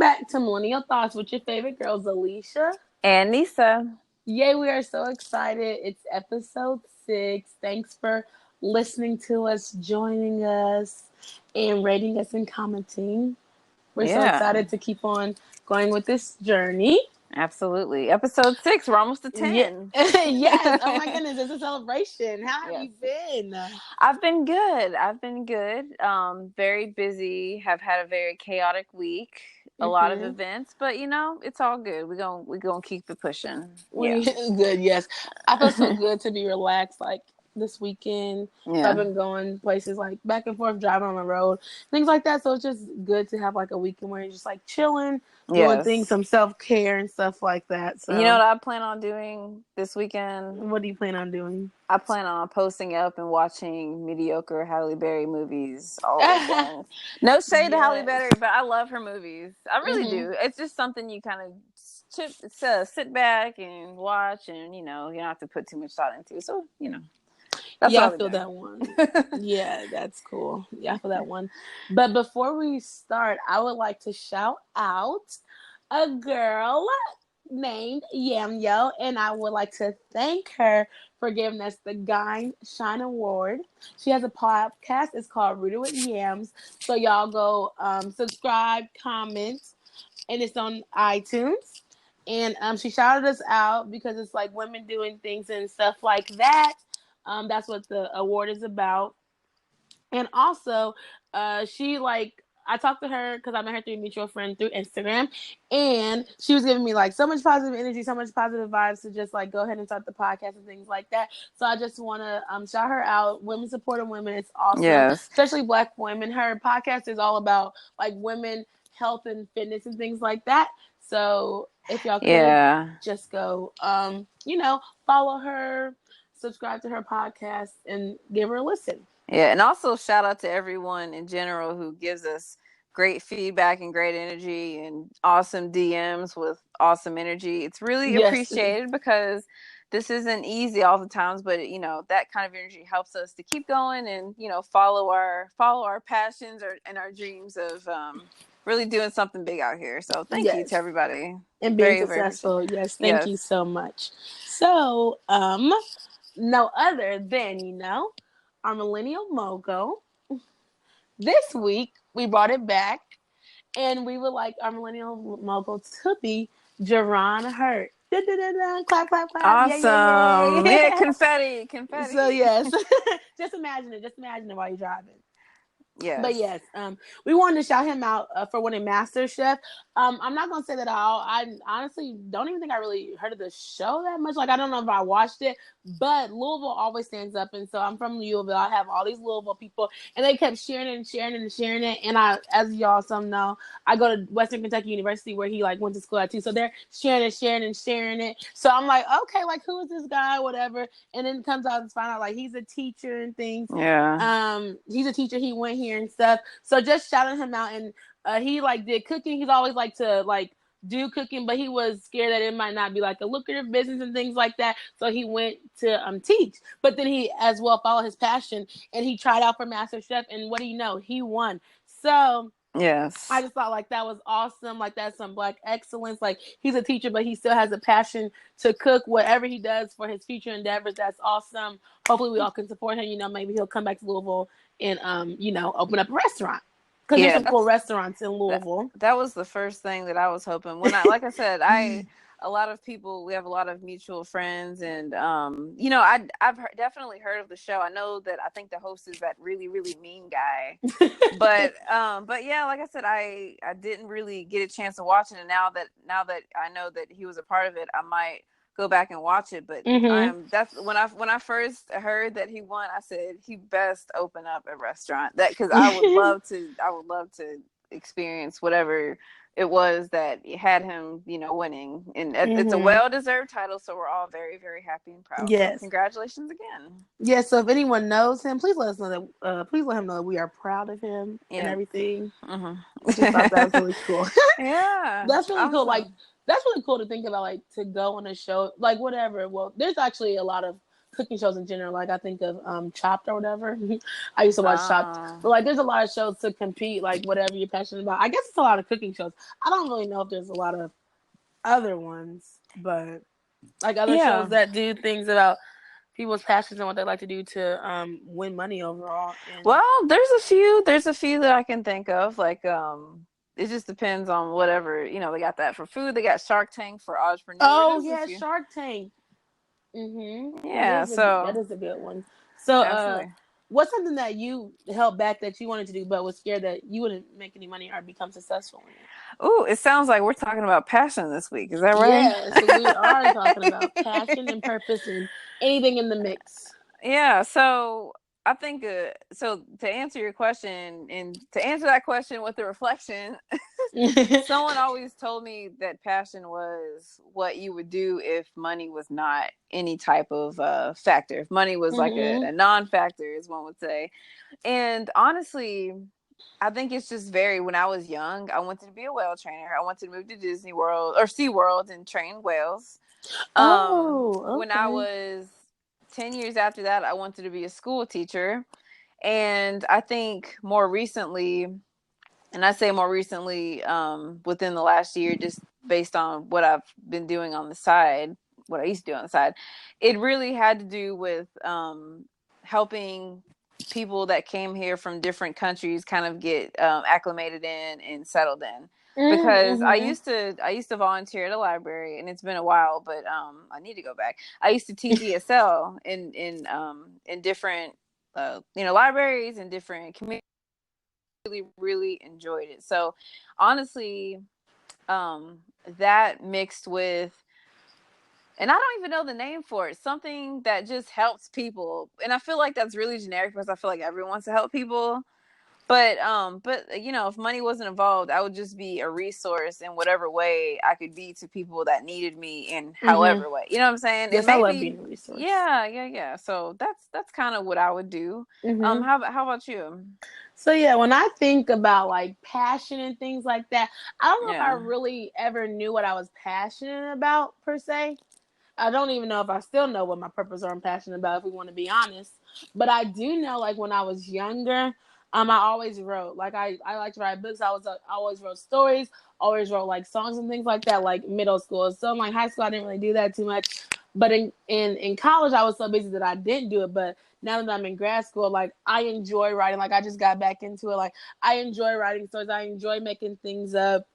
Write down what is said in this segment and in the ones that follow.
back to Millennial Thoughts with your favorite girls, Alicia. And Nisa. Yay, we are so excited. It's episode 6. Thanks for listening to us, joining us, and rating us and commenting. We're so Yeah, excited to keep on going with this journey. absolutely. Episode 6. We're almost to Yeah. 10. Yes. Oh my goodness, it's a celebration. How have Yes. you been? I've been good. I've been good. Very busy. Have had a very chaotic week. A lot of Mm-hmm. events, but it's all good. We're gonna keep it pushing. Yeah. We good, yes. I feel so good to be relaxed like this weekend. So I've Yeah. been going places like back and forth, driving on the road, things like that. So it's just good to have like a weekend where you're just like chilling, doing things, Yes. some self care and stuff like that. You know So what I plan on doing this weekend? what do you plan on doing? I plan on posting up and watching mediocre Halle Berry movies all weekend. No shade to Halle Yes. Berry, but I love her movies. I really Mm-hmm. do. It's just something you kind of sit back and watch, and you don't have to put too much thought into. So that's Yeah, what I I'll be feel that one. doing. Yeah, that's cool. Yeah, I feel that one. But before we start, I would like to shout out a girl named Yamyo, and I would like to thank her for giving us the Guy Shine Award. She has a podcast. It's called Rooted with Yams. So y'all go subscribe, comment, and it's on iTunes. And she shouted us out because it's like women doing things and stuff like that. That's what the award is about. And also, she like I talked to her because I met her through a mutual friend through Instagram, and she was giving me like so much positive energy, so much positive vibes to just like go ahead and start the podcast and things like that. So I just want to shout her out. Women supporting women, it's awesome, Yes. especially Black women. Her podcast is all about like women health and fitness and things like that. So if y'all could Yeah. just go, follow her, subscribe to her podcast, and give her a listen. Yeah, and also shout out to everyone in general who gives us great feedback and great energy and awesome DMs with awesome energy. It's really Yes. appreciated because this isn't easy all the times, but that kind of energy helps us to keep going and follow our passions and our dreams of really doing something big out here. So thank you to Yes. everybody. And being Very, very appreciated. successful. Yes. Thank you Yes. so much. So, no other than, our millennial mogul. This week, we brought it back, and we would like our millennial mogul to be Jerron Hurt. Da-da-da-da. Clap, clap, clap. Yay, yay, Awesome. Yeah, yay. confetti, So, confetti. yes. Just imagine it. Just imagine it while you're driving. But Yes. yes, we wanted to shout him out for winning MasterChef. I'm not gonna say that I honestly don't even think I really heard of the show that much. Like I don't know if I watched it, but Louisville always stands up, and so I'm from Louisville. I have all these Louisville people, and they kept sharing it and sharing it and sharing it. And as y'all some know, I go to Western Kentucky University where he like went to school at too. So they're sharing it, sharing and sharing it. So I'm like, okay, like who is this guy, whatever. And then it comes out to find out like he's a teacher and things. Yeah. He's a teacher. He went here and stuff. So just shouting him out, and he like did cooking. He's always like to like do cooking, but he was scared that it might not be like a lucrative business and things like that. So he went to teach, but then he as well followed his passion and he tried out for MasterChef. And what do you know? He won. So Yes. I just thought like that was awesome. Like that's some Black excellence. Like he's a teacher, but he still has a passion to cook. Whatever he does for his future endeavors, that's awesome. Hopefully, we all can support him. Maybe he'll come back to Louisville and open up a restaurant because there's Yeah, some cool restaurants in Louisville. that was the first thing that I was hoping. Like I said, a lot of people, we have a lot of mutual friends, and I've definitely heard of the show. I think the host is that really really mean guy, but yeah, like I said, I didn't really get a chance to watch it, and now that I know that he was a part of it, I might go back and watch it. But Mm-hmm. that's when I first heard that he won, I said he best open up a restaurant, that because I would love to experience whatever it was that had him winning, and it's a Mm-hmm. well-deserved title, so we're all very very happy and proud, so Yes. congratulations again. Yeah, so if anyone knows him, please let us know that. Please let him know that we are proud of him and Yeah. everything. Mm-hmm. I just thought that was really cool. Yeah, That's really cool. Like awesome. that's really cool to think about. Like to go on a show, like whatever. Well, there's actually a lot of cooking shows in general. Like I think of Chopped or whatever. I used to watch Chopped, but like there's a lot of shows to compete. Like whatever you're passionate about. I guess it's a lot of cooking shows. I don't really know if there's a lot of other ones, but like other Yeah. shows that do things about people's passions and what they like to do to win money overall. And Well, there's a few that I can think of. Like, it just depends on whatever, you know, they got that for food. They got Shark Tank for entrepreneurs. oh There's a yeah, few. Shark Tank. That Yeah, is so a good one. So absolutely. what's something that you held back that you wanted to do but was scared that you wouldn't make any money or become successful in it? Ooh, it sounds like we're talking about passion this week. Is that right? Yes, we are talking about passion and purpose and anything in the mix. Yeah, so I think so to answer your question and to answer that question with the reflection, someone always told me that passion was what you would do if money was not any type of factor. If money was like a non-factor, as one would say. And honestly, I think it's just when I was young, I wanted to be a whale trainer. I wanted to move to Disney World or SeaWorld and train whales. When I was 10 years after that, I wanted to be a school teacher. And I think more recently, and I say more recently, within the last year, just based on what I've been doing on the side, what I used to do on the side, it really had to do with helping people that came here from different countries kind of get acclimated in and settled in. Because I used to volunteer at a library, and it's been a while, but I need to go back. I used to teach ESL in different libraries and different communities. Really enjoyed it. So honestly, that mixed with, and I don't even know the name for it, something that just helps people. And I feel like that's really generic because I feel like everyone wants to help people. But if money wasn't involved, I would just be a resource in whatever way I could be to people that needed me in however way. You know what I'm saying? Yes, and maybe, I love being a resource. Yeah. So that's kind of what I would do. How about you? So yeah, when I think about like passion and things like that, I don't know if I really ever knew what I was passionate about per se. I don't even know if I still know what my purpose or I'm passionate about, if we want to be honest. But I do know, like when I was younger, I always wrote. Like I like to write books. I always wrote stories. Always wrote like songs and things like that. Like middle school. So in like high school, I didn't really do that too much. But in college, I was so busy that I didn't do it. But now that I'm in grad school, like I enjoy writing. Like I just got back into it. Like I enjoy writing stories. I enjoy making things up.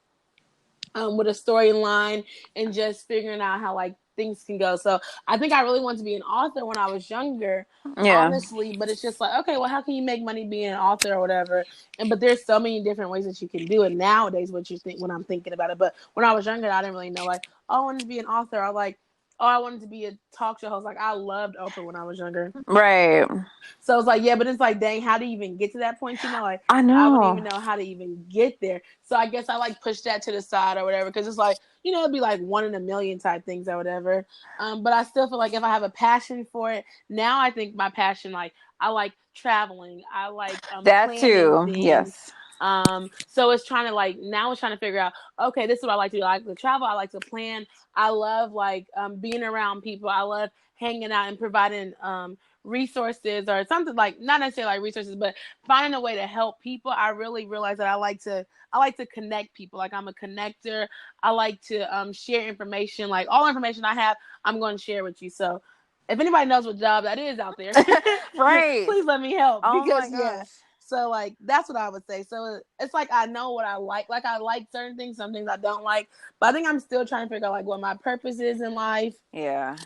With a storyline and just figuring out how like things can go. So I think I really wanted to be an author when I was younger, honestly. But it's just like, okay, well, how can you make money being an author or whatever? But there's so many different ways that you can do it nowadays. When I'm thinking about it, but when I was younger, I didn't really know like, oh, I wanted to be an author. Or like, oh, I wanted to be a talk show host. Like I loved Oprah when I was younger. Right. So it's like, yeah, but it's like, dang, how do you even get to that point? Like I know. I wouldn't even know how to even get there. So I guess I like push that to the side or whatever, because it's like, it'd be like 1 in a million type things or whatever. But I still feel like if I have a passion for it, now I think my passion, like I like traveling, I like that too. things. Yes. So it's trying to figure out, okay, this is what I like to do. I like to travel. I like to plan. I love like being around people. I love hanging out and providing resources or something, like not necessarily like resources, but finding a way to help people. I really realize that I like to connect people. Like I'm a connector. I like to share information. Like all information I have, I'm going to share with you. So if anybody knows what job that is out there, right, please let me help. Oh my gosh. So like that's what I would say. So it's like I know what I like. Like I like certain things, some things I don't like. But I think I'm still trying to figure out like what my purpose is in life. Yeah.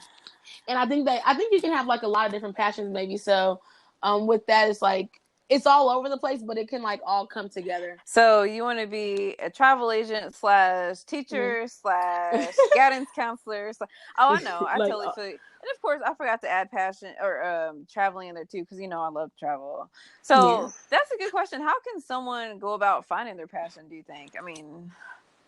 And I think you can have like a lot of different passions maybe. So with that, it's like it's all over the place, but it can like all come together. So you want to be a travel agent / teacher / guidance counselor. Oh, I know. I like, totally feel it. And of course, I forgot to add passion or traveling in there too, because I love travel. So that's a good question. How can someone go about finding their passion, do you think? I mean,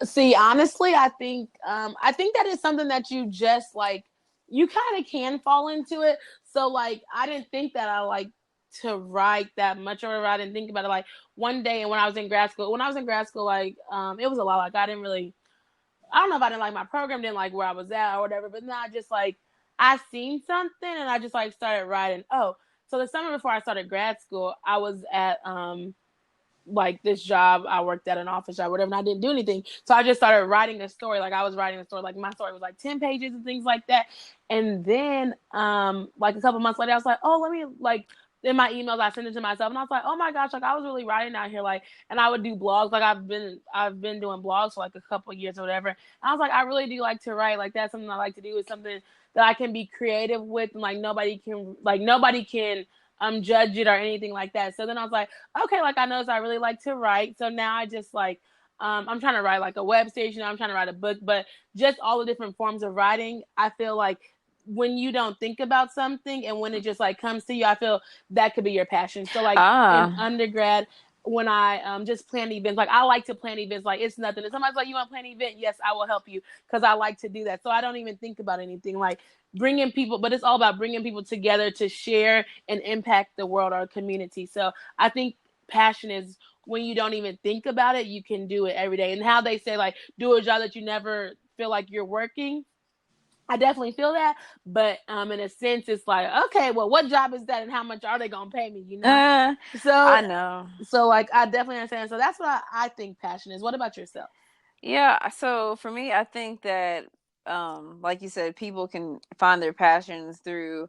see, honestly, I think that is something that you just like, you kind of can fall into it. So like, I didn't think that I like to write that much, or I didn't think about it. Like one day, and when I was in grad school, like it was a lot. Like I don't know if I didn't like my program, didn't like where I was at or whatever, but not just like I seen something and I just like started writing. Oh, so the summer before I started grad school, I was at like this job. I worked at an office job, whatever, and I didn't do anything. So I just started writing a story. Like I was writing a story. Like my story was like 10 pages and things like that. And then like a couple months later, I was like, oh, let me like in my emails I sent it to myself and I was like, oh my gosh, like I was really writing out here, like, and I would do blogs. Like I've been doing blogs for like a couple of years or whatever. And I was like, I really do like to write. Like that's something I like to do. It's something that I can be creative with and like nobody can judge it or anything like that. So then I was like, okay, like I noticed I really like to write. So now I just like I'm trying to write like a web station, I'm trying to write a book, but just all the different forms of writing, I feel like when you don't think about something and when it just like comes to you, I feel that could be your passion. So like in undergrad, when I just plan events, like I like to plan events, like it's nothing. If somebody's like, you want to plan an event? Yes, I will help you because I like to do that. So I don't even think about anything like bringing people, but it's all about bringing people together to share and impact the world or community. So I think passion is when you don't even think about it, you can do it every day. And how they say like do a job that you never feel like you're working. I definitely feel that, but in a sense, it's like, okay, well, what job is that, and how much are they gonna pay me? You know, I know. So like, I definitely understand. So that's what I think passion is. What about yourself? Yeah, so for me, I think that, like you said, people can find their passions through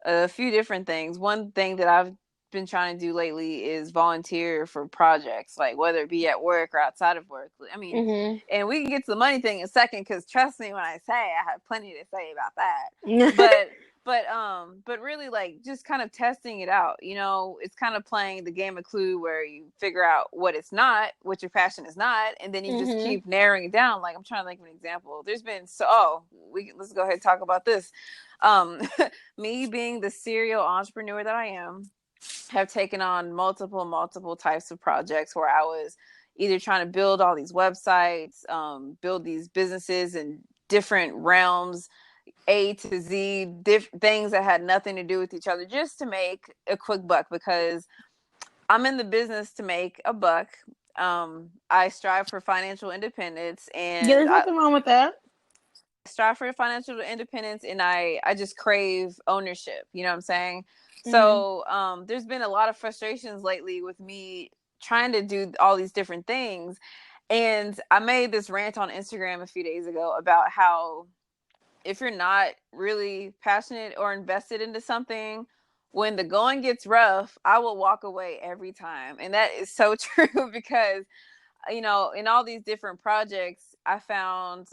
a few different things. One thing that I've been trying to do lately is volunteer for projects, like whether it be at work or outside of work. I mean, and we can get to the money thing in a second, because trust me when I say I have plenty to say about that. But really, like, just kind of testing it out. You know, it's kind of playing the game of Clue, where you figure out what it's not, what your passion is not, and then you just keep narrowing it down. Like, I'm trying to think of an example. There's been let's go ahead and talk about this. Me being the serial entrepreneur that I am, have taken on multiple types of projects where I was either trying to build all these websites, build these businesses in different realms, A to Z, things that had nothing to do with each other, just to make a quick buck, because I'm in the business to make a buck. I strive for financial independence, and there's nothing wrong with that. Strive for financial independence, and I just crave ownership. You know what I'm saying? So there's been a lot of frustrations lately with me trying to do all these different things. And I made this rant on Instagram a few days ago about how if you're not really passionate or invested into something, when the going gets rough, I will walk away every time. And that is so true, because you know, in all these different projects, I found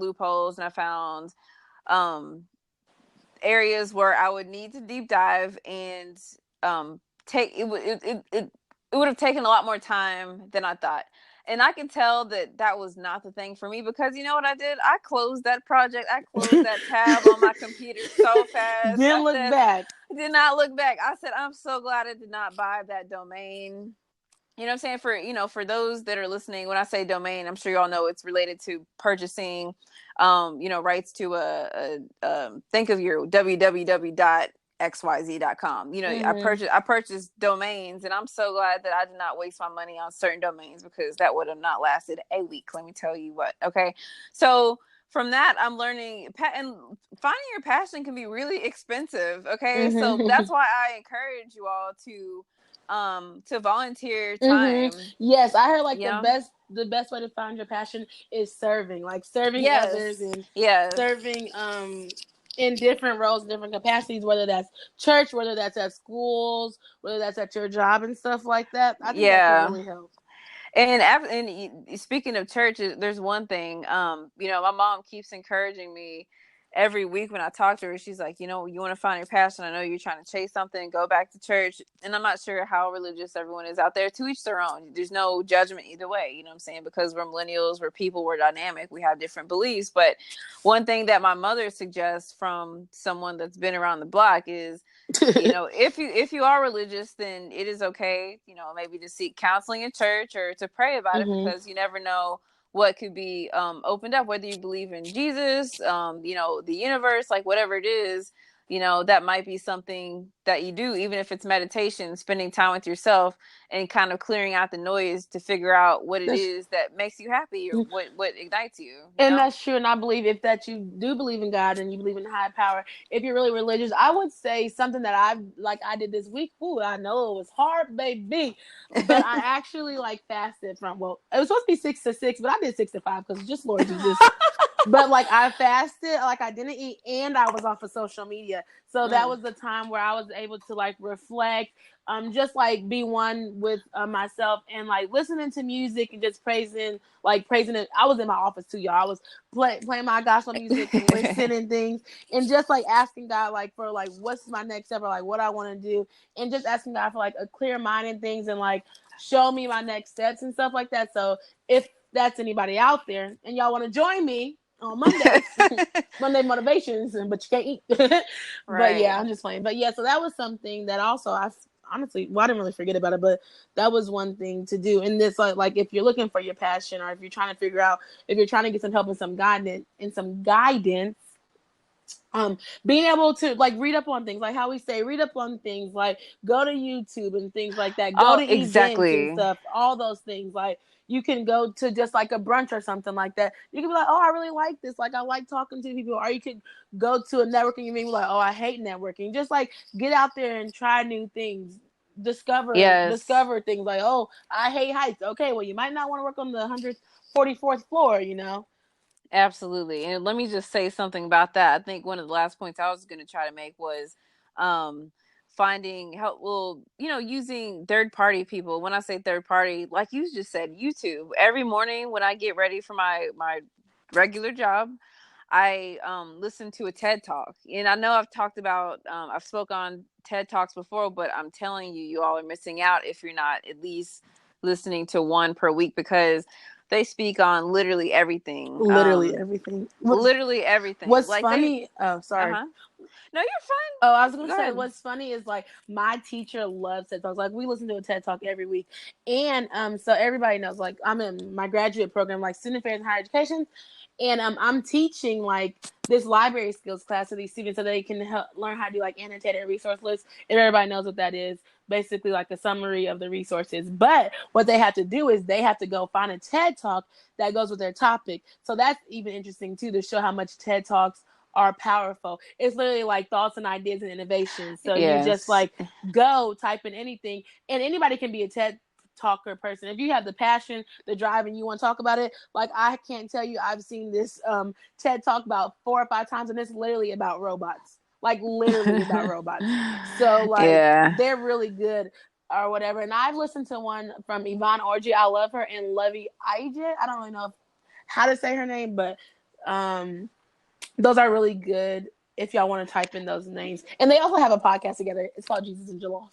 loopholes, and I found areas where I would need to deep dive, and it would have taken a lot more time than I thought. And I can tell that was not the thing for me, because you know what I did? I closed that project. I closed that tab on my computer so fast. Didn't look back. Did not look back. I said, I'm so glad I did not buy that domain. You know what I'm saying? For those that are listening, when I say domain, I'm sure you all know it's related to purchasing, rights to think of your www.xyz.com. You know, I purchased domains, and I'm so glad that I did not waste my money on certain domains, because that would have not lasted a week. Let me tell you what. Okay. So from that, I'm learning, and finding your passion can be really expensive. Okay. So that's why I encourage you all to volunteer time. Yes, I heard like the best way to find your passion is serving, like serving others, and serving in different roles, different capacities, whether that's church, whether that's at schools, whether that's at your job and stuff like that. I think that can really help. And speaking of church, there's one thing, my mom keeps encouraging me every week when I talk to her. She's like, you know, you want to find your passion. I know you're trying to chase something, go back to church. And I'm not sure how religious everyone is out there. To each their own. There's no judgment either way. You know what I'm saying? Because we're millennials, we're dynamic. We have different beliefs. But one thing that my mother suggests from someone that's been around the block is, you know, if you are religious, then it is okay, you know, maybe to seek counseling in church or to pray about it, because you never know what could be opened up, whether you believe in Jesus, the universe, like whatever it is, that might be something that you do, even if it's meditation, spending time with yourself and kind of clearing out the noise to figure out what it is that makes you happy or what ignites you. And that's true. And I believe if that you do believe in God and you believe in high power, if you're really religious, I would say something that I did this week. Ooh, I know it was hard, baby. But I actually fasted from, it was supposed to be 6 to 6, but I did 6 to 5 because just Lord Jesus. But I fasted, I didn't eat, and I was off of social media. So that was the time where I was able to reflect, just be one with myself and listening to music and just praising it. I was in my office too, y'all. I was playing my gospel music and listening things and just asking God for what's my next step or what I want to do, and just asking God for a clear mind and things and show me my next steps and stuff like that. So if that's anybody out there and y'all want to join me on Mondays, Monday motivations, but you can't eat. Right. But yeah, I'm just playing. But yeah, so that was something that also I honestly, I didn't really forget about it, but that was one thing to do. And this, if you're looking for your passion, or if you're trying to figure out, if you're trying to get some help and some guidance, being able to read up on things, how we say, read up on things, go to YouTube and things like that, go to events and stuff, all those things. You can go to just a brunch or something like that. You can be oh, I really like this. I like talking to people. Or you could go to a networking event and be oh, I hate networking. Just get out there and try new things. Discover things oh, I hate heights. Okay, well, you might not want to work on the 144th floor, Absolutely. And let me just say something about that. I think one of the last points I was going to try to make was finding help, using third party people. When I say third party, like you just said, YouTube. Every morning when I get ready for my regular job, I listen to a TED Talk. And I know I've talked about, I've spoke on TED Talks before, but I'm telling you, you all are missing out if you're not at least listening to one per week, because they speak on literally everything. Literally everything. What's funny? Oh, sorry. No, you're fine. Oh, I was going to say, what's funny is my teacher loves TED Talks. We listen to a TED Talk every week. And so everybody knows, I'm in my graduate program, Student Affairs and Higher Education. And I'm teaching this library skills class to these students so they can learn how to do annotated resource lists. If everybody knows what that is, basically a summary of the resources. But what they have to do is they have to go find a TED Talk that goes with their topic. So that's even interesting too, to show how much TED Talks are powerful. It's literally thoughts and ideas and innovations. So you just go type in anything, and anybody can be a TED talker person. If you have the passion, the drive, and you want to talk about it, I can't tell you, I've seen this TED Talk about 4 or 5 times, and it's literally about robots. Literally about robots. So they're really good or whatever. And I've listened to one from Yvonne Orji. I love her, and Levy Ijit. I don't really know how to say her name, but those are really good if y'all want to type in those names. And they also have a podcast together. It's called Jesus and Jalof.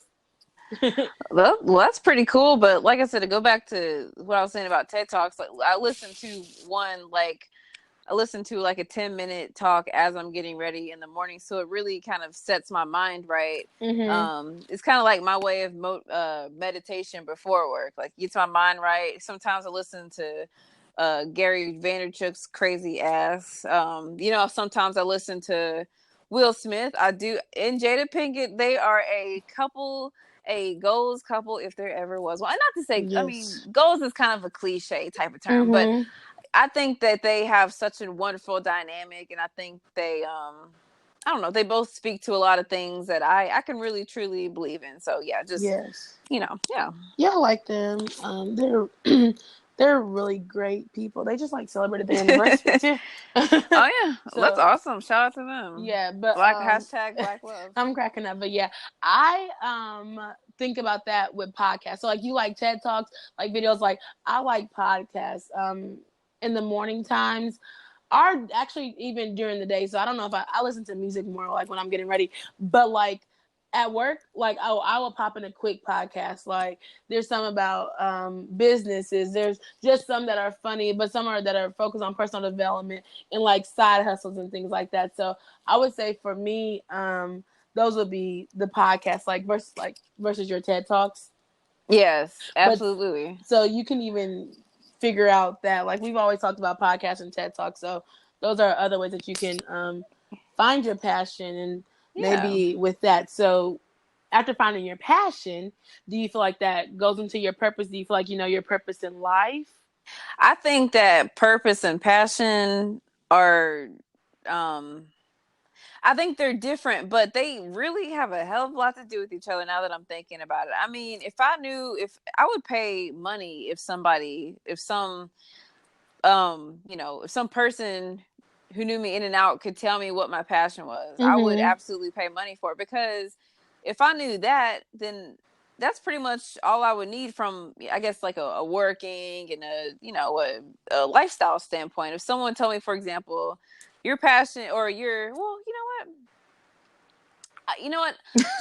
Well, that's pretty cool. But like I said, to go back to what I was saying about TED Talks, I listened to one, I listen to a 10-minute talk as I'm getting ready in the morning. So it really kind of sets my mind right. Mm-hmm. It's kind of like my way of meditation before work. Gets my mind right. Sometimes I listen to Gary Vaynerchuk's crazy ass. Sometimes I listen to Will Smith. I do. And Jada Pinkett, they are a goals couple if there ever was one. And not to say, yes. I mean, goals is kind of a cliche type of term, mm-hmm. but I think that they have such a wonderful dynamic, and I think they, I don't know, they both speak to a lot of things that I can really truly believe in. So yeah, just yeah. Yeah, I like them. They're really great people. They just celebrated their anniversary too. Oh yeah, so, that's awesome. Shout out to them. Yeah, but hashtag Black Love. I'm cracking up, but yeah, I think about that with podcasts. So you like TED Talks, videos. I like podcasts. In the morning times, or actually even during the day. So I don't know if I listen to music more when I'm getting ready, but at work, I will pop in a quick podcast. There's some about businesses. There's just some that are funny, but some that are focused on personal development and side hustles and things like that. So I would say for me, those would be the podcasts, versus your TED Talks. Yes, absolutely. But, so you can even figure out that we've always talked about podcasts and TED Talks. So those are other ways that you can find your passion and Yeah. maybe with that. So after finding your passion, do you feel like that goes into your purpose? Do you feel like you know your purpose in life? I think that purpose and passion are, um, I think they're different, but they really have a hell of a lot to do with each other now that I'm thinking about it. I mean, if I knew, if I would pay money if somebody, if some, if some person who knew me in and out could tell me what my passion was, I would absolutely pay money for it, because if I knew that, then that's pretty much all I would need from, I guess, like a working and a lifestyle standpoint. If someone told me, for example, your passion or your, well, you know what?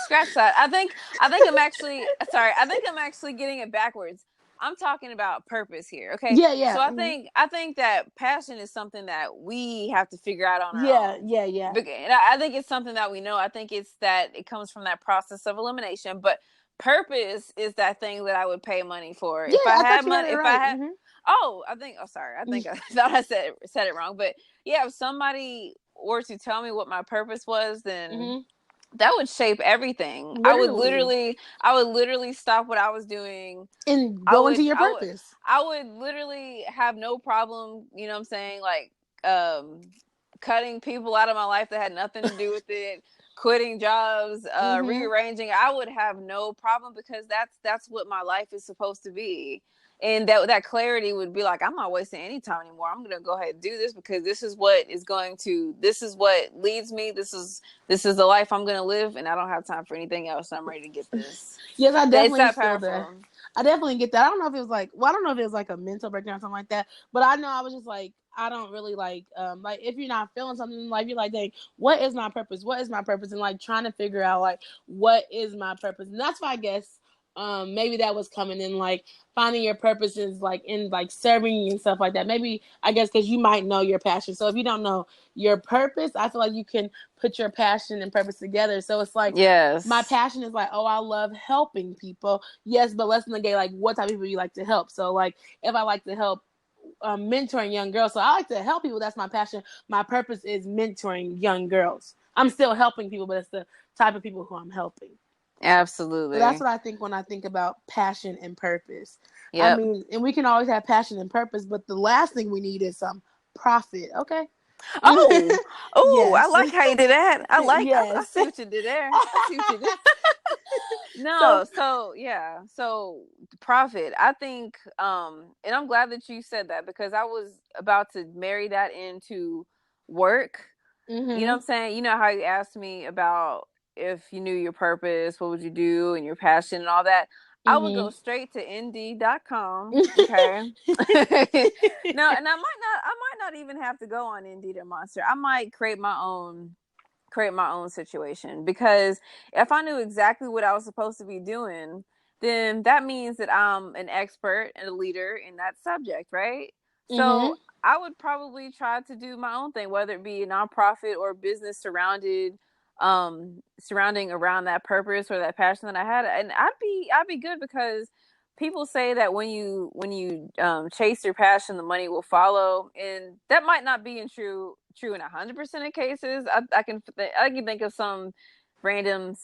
Scratch that. I think I'm actually sorry. I think I'm actually getting it backwards. I'm talking about purpose here. Okay. Yeah, yeah. So I think that passion is something that we have to figure out on our Yeah, own. yeah, yeah. And I think it's something that we know. I think it's that it comes from that process of elimination. But purpose is that thing that I would pay money for. Yeah, If I I thought had you had money, it if I right. had, oh, sorry. I think I thought I said it wrong. But yeah, if somebody were to tell me what my purpose was, then that would shape everything. Literally. I would literally stop what I was doing. And I go into would, your I would, purpose. I would literally have no problem, you know what I'm saying? Like, um, cutting people out of my life that had nothing to do with it, quitting jobs, rearranging. I would have no problem, because that's what my life is supposed to be. And that clarity would be like, I'm not wasting any time anymore. I'm gonna go ahead and do this, because this is what leads me. This is the life I'm gonna live, and I don't have time for anything else. I'm ready to get this. Yes, I It's definitely that feel that. powerful. I definitely get that. I don't know if it was like, well, I don't know if it was like a mental breakdown or something like that, but I know I was just like, I don't really like if you're not feeling something in life, you're like, dang, what is my purpose? What is my purpose? And like trying to figure out like what is my purpose. And that's why I guess maybe that was coming in, like finding your purpose is like in like serving and stuff like that. Maybe I guess because you might know your passion. So if you don't know your purpose, I feel like you can put your passion and purpose together. So it's like, my Yes. passion is like, oh, I love helping people. Yes, but let's negate like what type of people you like to help. So like if I like to help mentoring young girls, so I like to help people. That's my passion. My purpose is mentoring young girls. I'm still helping people, but it's the type of people who I'm helping. So that's Absolutely. what I think when I think about passion and purpose. I Yep. mean, and we can always have passion and purpose, but the last thing we need is some profit. Okay. Oh, I Yes. like how you did that. I Yes. see what you did there. I see what you did. So No, so yeah, so profit. I think, and I'm glad that you said that, because I was about to marry that into work. You know what I'm saying? You know how you asked me about if you knew your purpose, what would you do, and your passion and all that. I would go straight to Indeed.com. Okay. No, and I might not even have to go on Indeed or Monster. I might create my own situation, because if I knew exactly what I was supposed to be doing, then that means that I'm an expert and a leader in that subject, right? So I would probably try to do my own thing, whether it be a nonprofit or business surrounding around that purpose or that passion that I had. And I'd be good, because people say that when you chase your passion, the money will follow, and that might not be true in 100% of cases. I can think of some random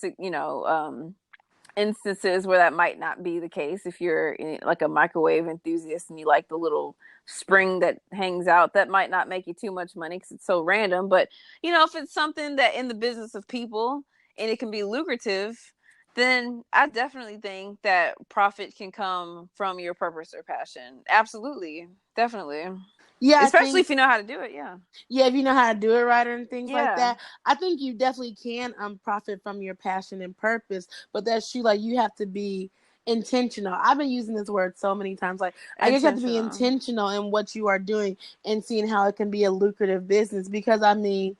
instances where that might not be the case. If you're like a microwave enthusiast and you like the little spring that hangs out, that might not make you too much money because it's so random. But if it's something that in the business of people and it can be lucrative, then I definitely think that profit can come from your purpose or passion. Absolutely. Definitely. yeah, I Especially think if you know how to do it. Yeah. yeah, if you know how to do it right and things like Yeah. that, I think you definitely can profit from your passion and purpose. But that's true. Like you have to be intentional. I've been using this word so many times. Like I guess you have to be Intentional. intentional in what you are doing and seeing how it can be a lucrative business. Because I mean,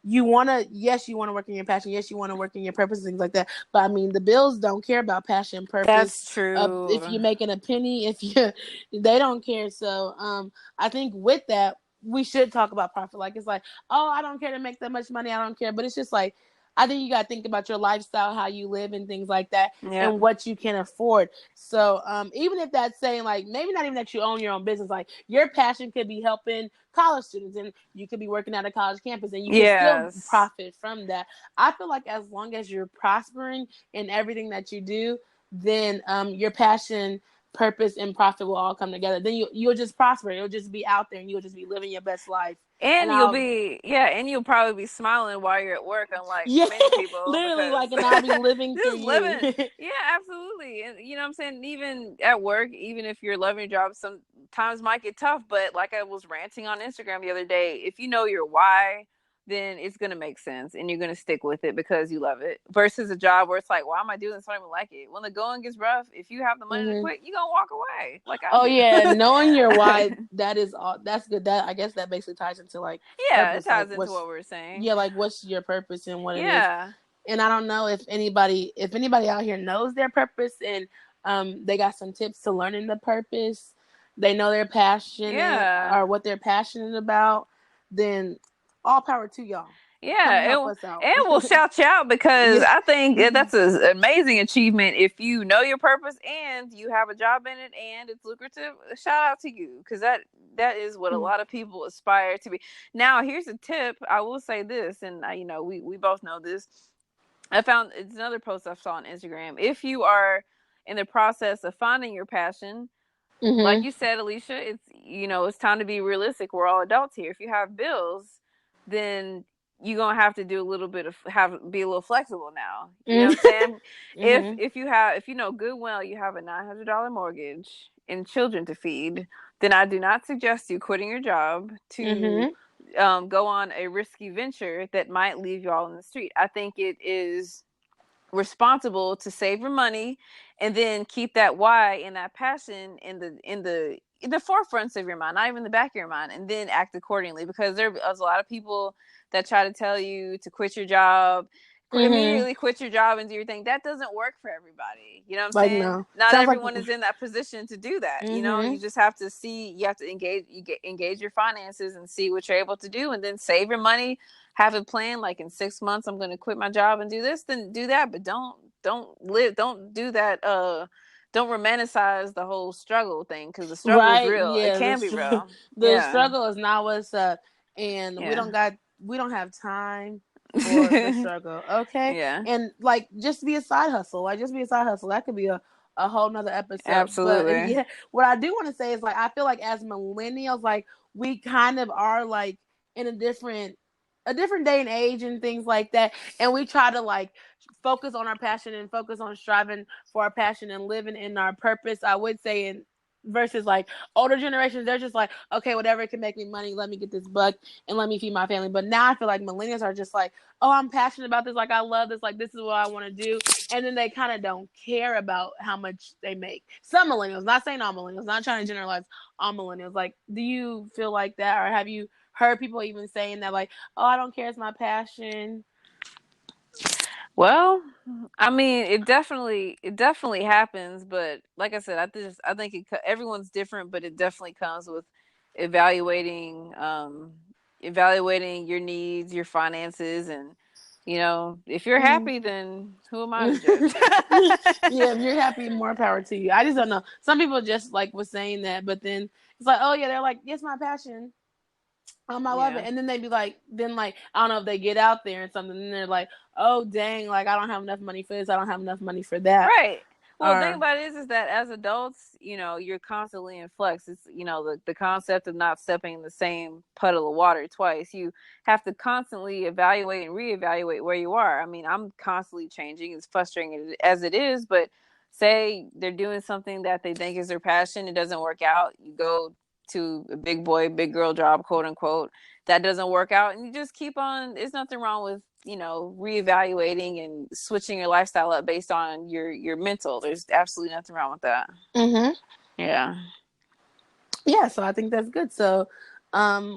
you want to work in your passion. Yes, you want to work in your purpose and things like that. But I mean, the bills don't care about passion and purpose. That's If true. you're making a penny, they don't care. So I think with that we should talk about profit. Like it's like, oh, I don't care to make that much money. I don't care. But it's just like I think you got to think about your lifestyle, how you live and things like that, Yeah. and what you can afford. So even if that's saying like maybe not even that you own your own business, like your passion could be helping college students and you could be working at a college campus and you can still Yes. profit from that. I feel like as long as you're prospering in everything that you do, then your passion, purpose, and profit will all come together. Then you'll just prosper. You'll just be out there and you'll just be living your best life. And And I'll you'll probably be smiling while you're at work, unlike yeah, many people, literally because like, and I'll be living through just living. you. Yeah, absolutely. And you know what I'm saying? Even at work, even if you're loving your job, sometimes might get tough. But like I was ranting on Instagram the other day, if you know your why, then it's gonna make sense and you're gonna stick with it because you love it. Versus a job where it's like, why am I doing this? I don't even like it. When the going gets rough, if you have the money to hmm quit, you're gonna walk away, like I Oh yeah, knowing your why, do. that is all. That's good. That I guess that basically ties into like Yeah, it purpose. Like ties into what's what we're saying. yeah, like what's your purpose and what it is. Yeah. And I don't know if anybody out here knows their purpose and they got some tips to learning the purpose. They know they're passionate Yeah. or what they're passionate about. Then all power to y'all. Come Yeah, help us out. and we'll shout you out because Yeah. I think that's an amazing achievement if you know your purpose and you have a job in it and it's lucrative. Shout out to you because that is what a lot of people aspire to be. Now, here's a tip. I will say this, and we both know this. I found it's another post I saw on Instagram. If you are in the process of finding your passion, like Mm-hmm. you said, Alicia, it's time to be realistic. We're all adults here. If you have bills, then you're gonna have to do a little bit of be a little flexible now. You know what I'm saying? Mm-hmm. If you know good well you have a $900 mortgage and children to feed, then I do not suggest you quitting your job to Mm-hmm. go on a risky venture that might leave you all in the street. I think it is responsible to save your money and then keep that why and that passion in the forefronts of your mind, not even the back of your mind, and then act accordingly, because there's a lot of people that try to tell you to quit your job, Mm-hmm. immediately quit your job and do your thing. That doesn't work for everybody. You know what I'm Like saying? no. Not Sounds like everyone is in that position to do that. mm-hmm. You just have to engage your finances and see what you're able to do, and then save your money, have a plan, like in 6 months I'm going to quit my job and do this, then do that. But don't do that. Don't romanticize the whole struggle thing, because the struggle is Right. real. It Yeah. can be real. The Yeah. struggle is not what's up, and Yeah. we don't have time for the struggle. Okay. Yeah. And like just be a side hustle. Like just be a side hustle. That could be a whole nother episode. But Absolutely. yeah, what I do want to say is like I feel like as millennials, like we kind of are like in a different day and age and things like that, and we try to like focus on our passion and focus on striving for our passion and living in our purpose. I would say in versus like older generations, they're just like, okay, whatever can make me money, let me get this buck and let me feed my family. But now I feel like millennials are just like, oh, I'm passionate about this, like I love this, like this is what I want to do, and then they kind of don't care about how much they make. Some millennials, not saying all millennials, not trying to generalize all millennials. Like, do you feel like that, or have you heard people even saying that, like, oh, I don't care, it's my passion? Well, I mean, it definitely happens, but like I said, I think everyone's different, but it definitely comes with evaluating evaluating your needs, your finances, and if you're Mm. happy, then who am I to judge? Yeah, if you're happy, more power to you. I just don't know. Some people just like was saying that, but then it's like, oh yeah, they're like, yes, my passion. I love it. Yeah. And then they be like, then like, I don't know if they get out there and something, and they're like, oh dang, like I don't have enough money for this, I don't have enough money for that. Right. Well, the thing Or about it is that as adults, you're constantly in flux. It's, the concept of not stepping in the same puddle of water twice. You have to constantly evaluate and reevaluate where you are. I mean, I'm constantly changing. It's frustrating as it is, but say they're doing something that they think is their passion, it doesn't work out. You go to a big boy, big girl job, quote unquote, that doesn't work out, and you just keep on. There's nothing wrong with reevaluating and switching your lifestyle up based on your mental. There's absolutely nothing wrong with that. mm-hmm. Yeah. Yeah, so I think that's good. So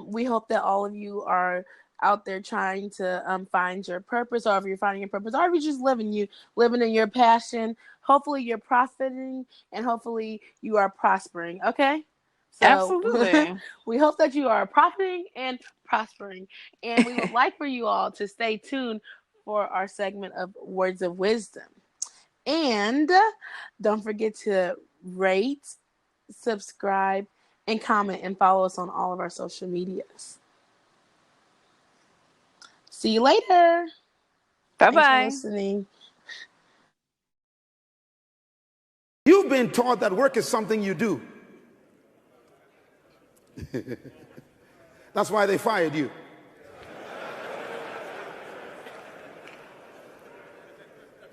we hope that all of you are out there trying to find your purpose, or if you're finding your purpose, or if you're just living in your passion. Hopefully you're profiting, and hopefully you are prospering. Okay. So Absolutely. we hope that you are profiting and prospering. And we would like for you all to stay tuned for our segment of Words of Wisdom. And don't forget to rate, subscribe, and comment, and follow us on all of our social medias. See you later. Bye-bye. Thanks for listening. You've been taught that work is something you do. That's why they fired you.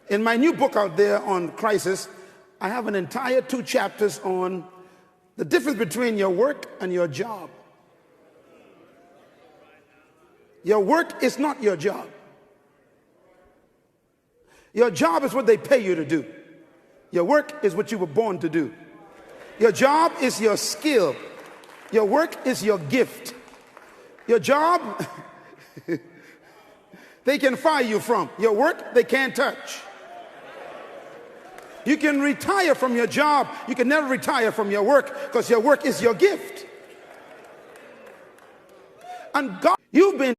In my new book out there on crisis, I have an entire 2 chapters on the difference between your work and your job. Your work is not your job. Your job is what they pay you to do. Your work is what you were born to do. Your job is your skill. Your work is your gift. Your job, they can fire you from. Your work, they can't touch. You can retire from your job. You can never retire from your work because your work is your gift. And God, you've been